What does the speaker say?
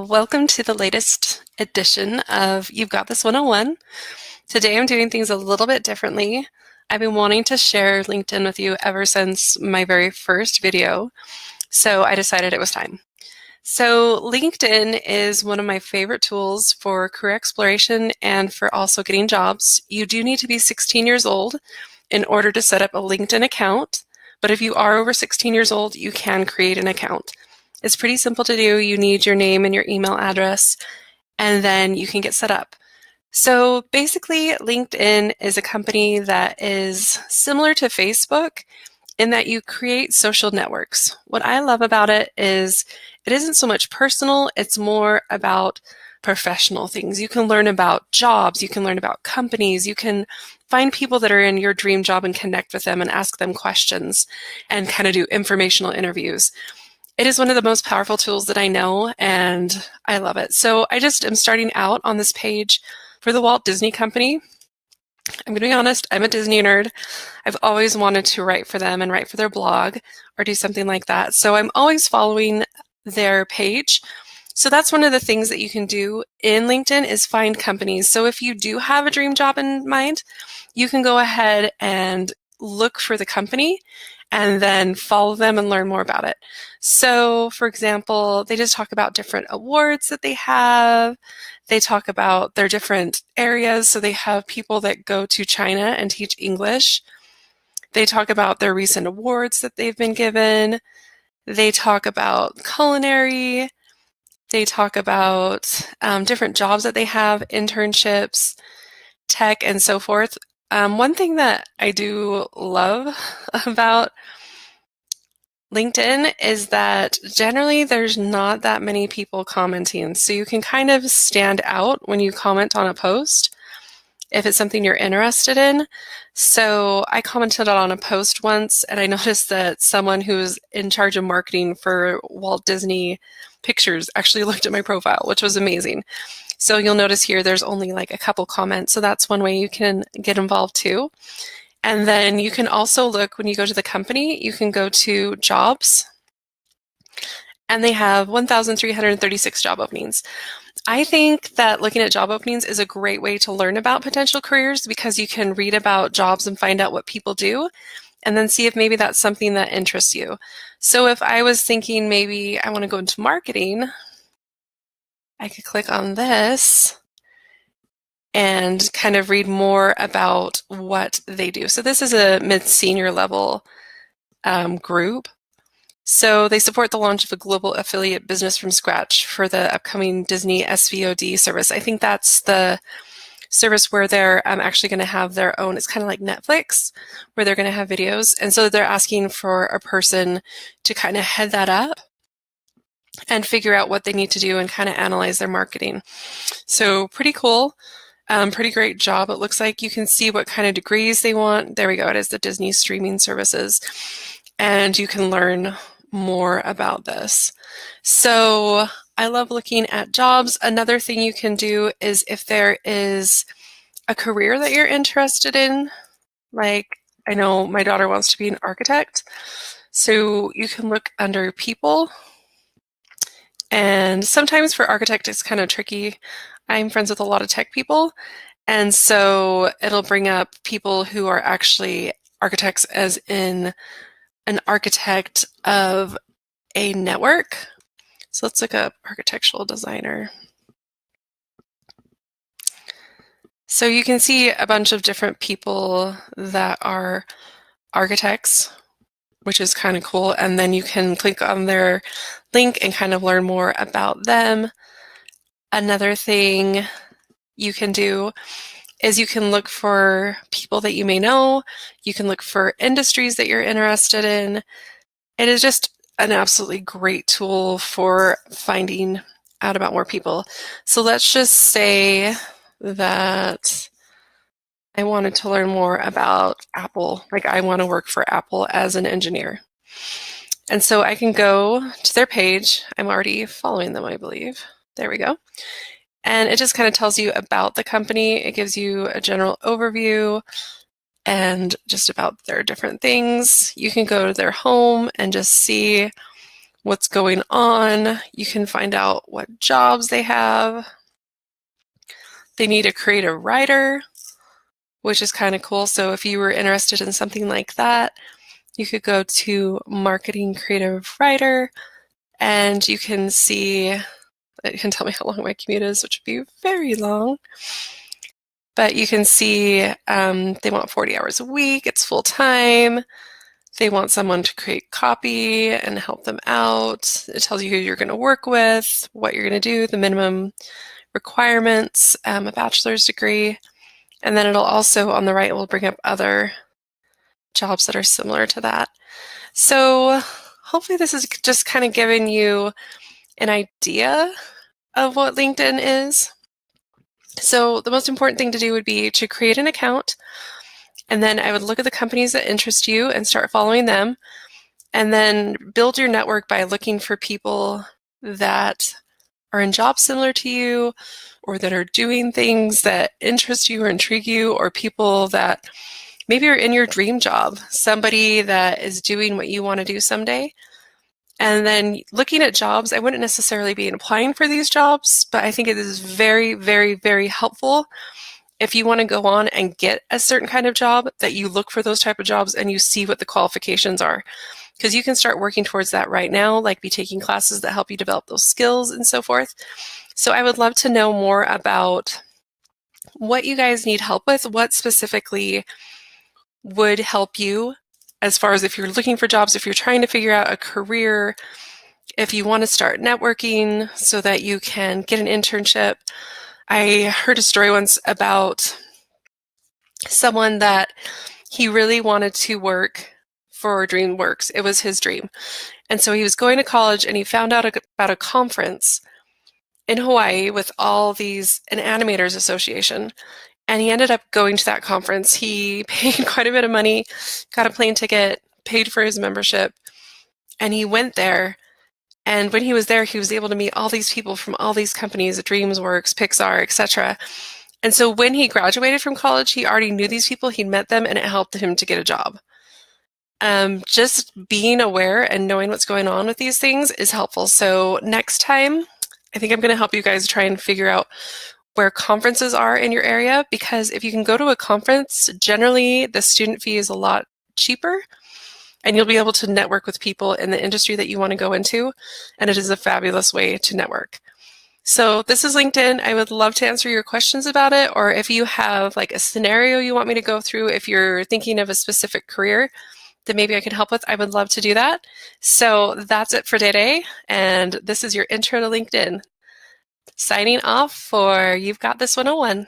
welcome to the latest edition of You've Got This 101. Today I'm doing things a little bit differently. I've been wanting to share LinkedIn with you ever since my very first video, so I decided it was time. So LinkedIn is one of my favorite tools for career exploration and for also getting jobs. You do need to be 16 years old in order to set up a LinkedIn account, but if you are over 16 years old, you can create an account. It's pretty simple to do. You need your name and your email address, and then you can get set up. So basically, LinkedIn is a company that is similar to Facebook in that you create social networks. What I love about it is it isn't so much personal, it's more about professional things. You can learn about jobs, you can learn about companies, you can find people that are in your dream job and connect with them and ask them questions and kind of do informational interviews. It is one of the most powerful tools that I know, and I love it. So I just am starting out on this page for the Walt Disney Company. I'm going to be honest, I'm a Disney nerd. I've always wanted to write for them and write for their blog or do something like that. So I'm always following their page. So that's one of the things that you can do in LinkedIn is find companies. So if you do have a dream job in mind, you can go ahead and look for the company and then follow them and learn more about it. So, for example, they just talk about different awards that they have. They talk about their different areas. So they have people that go to China and teach English. They talk about their recent awards that they've been given. They talk about culinary. They talk about different jobs that they have, internships, tech, and so forth. One thing that I do love about LinkedIn is that generally there's not that many people commenting. So you can kind of stand out when you comment on a post if it's something you're interested in. So I commented on a post once and I noticed that someone who's in charge of marketing for Walt Disney Pictures actually looked at my profile, which was amazing. So you'll notice here there's only like a couple comments. So that's one way you can get involved too. And then you can also look when you go to the company, you can go to jobs and they have 1,336 job openings. I think that looking at job openings is a great way to learn about potential careers because you can read about jobs and find out what people do and then see if maybe that's something that interests you. So if I was thinking maybe I want to go into marketing, I could click on this and kind of read more about what they do. So this is a mid-senior level group. So they support the launch of a global affiliate business from scratch for the upcoming Disney SVOD service. I think that's the service where they're actually going to have their own, it's kind of like Netflix, where they're going to have videos. And so they're asking for a person to kind of head that up and figure out what they need to do and kind of analyze their marketing. So pretty cool. Pretty great job. It looks like you can see what kind of degrees they want. There we go. It is the Disney streaming services. And you can learn more about this. So I love looking at jobs. Another thing you can do is if there is a career that you're interested in, like I know my daughter wants to be an architect. So you can look under people. And sometimes for architect, it's kind of tricky. I'm friends with a lot of tech people. And so it'll bring up people who are actually architects, as in an architect of a network. So let's look up architectural designer. So you can see a bunch of different people that are architects, which is kind of cool. And then you can click on their link and kind of learn more about them. Another thing you can do is you can look for people that you may know. You can look for industries that you're interested in. It is just an absolutely great tool for finding out about more people. So let's just say that I wanted to learn more about Apple. Like I want to work for Apple as an engineer. And so I can go to their page. I'm already following them, I believe. There we go. And it just kind of tells you about the company. It gives you a general overview and just about their different things. You can go to their home and just see what's going on. You can find out what jobs they have. They need a creative writer, which is kind of cool. So if you were interested in something like that, you could go to Marketing Creative Writer, and you can see, it can tell me how long my commute is, which would be very long. But you can see they want 40 hours a week. It's full time. They want someone to create copy and help them out. It tells you who you're going to work with, what you're going to do, the minimum requirements, a bachelor's degree. And then it'll also, on the right, will bring up other jobs that are similar to that. So hopefully this is just kind of giving you an idea of what LinkedIn is. So the most important thing to do would be to create an account, and then I would look at the companies that interest you and start following them, and then build your network by looking for people that are in jobs similar to you, or that are doing things that interest you or intrigue you, or people that maybe are in your dream job, somebody that is doing what you want to do someday. And then looking at jobs, I wouldn't necessarily be applying for these jobs, but I think it is very, very, very helpful if you want to go on and get a certain kind of job, that you look for those type of jobs and you see what the qualifications are. Because you can start working towards that right now, like be taking classes that help you develop those skills and so forth. So I would love to know more about what you guys need help with, what specifically would help you as far as if you're looking for jobs, if you're trying to figure out a career, if you want to start networking so that you can get an internship. I heard a story once about someone that he really wanted to work for DreamWorks. It was his dream. And so he was going to college and he found out about a conference in Hawaii with all these, an animators association. And he ended up going to that conference. He paid quite a bit of money, got a plane ticket, paid for his membership, and he went there. And when he was there, he was able to meet all these people from all these companies, DreamWorks, Pixar, etc. And so when he graduated from college, he already knew these people, he'd met them, and it helped him to get a job. Just being aware and knowing what's going on with these things is helpful. So next time, I think I'm going to help you guys try and figure out where conferences are in your area, because if you can go to a conference, generally the student fee is a lot cheaper and you'll be able to network with people in the industry that you want to go into, and it is a fabulous way to network. So this is LinkedIn. I would love to answer your questions about it, or if you have like a scenario you want me to go through, if you're thinking of a specific career that maybe I can help with, I would love to do that. So that's it for today, and this is your intro to LinkedIn. Signing off for You've Got This 101.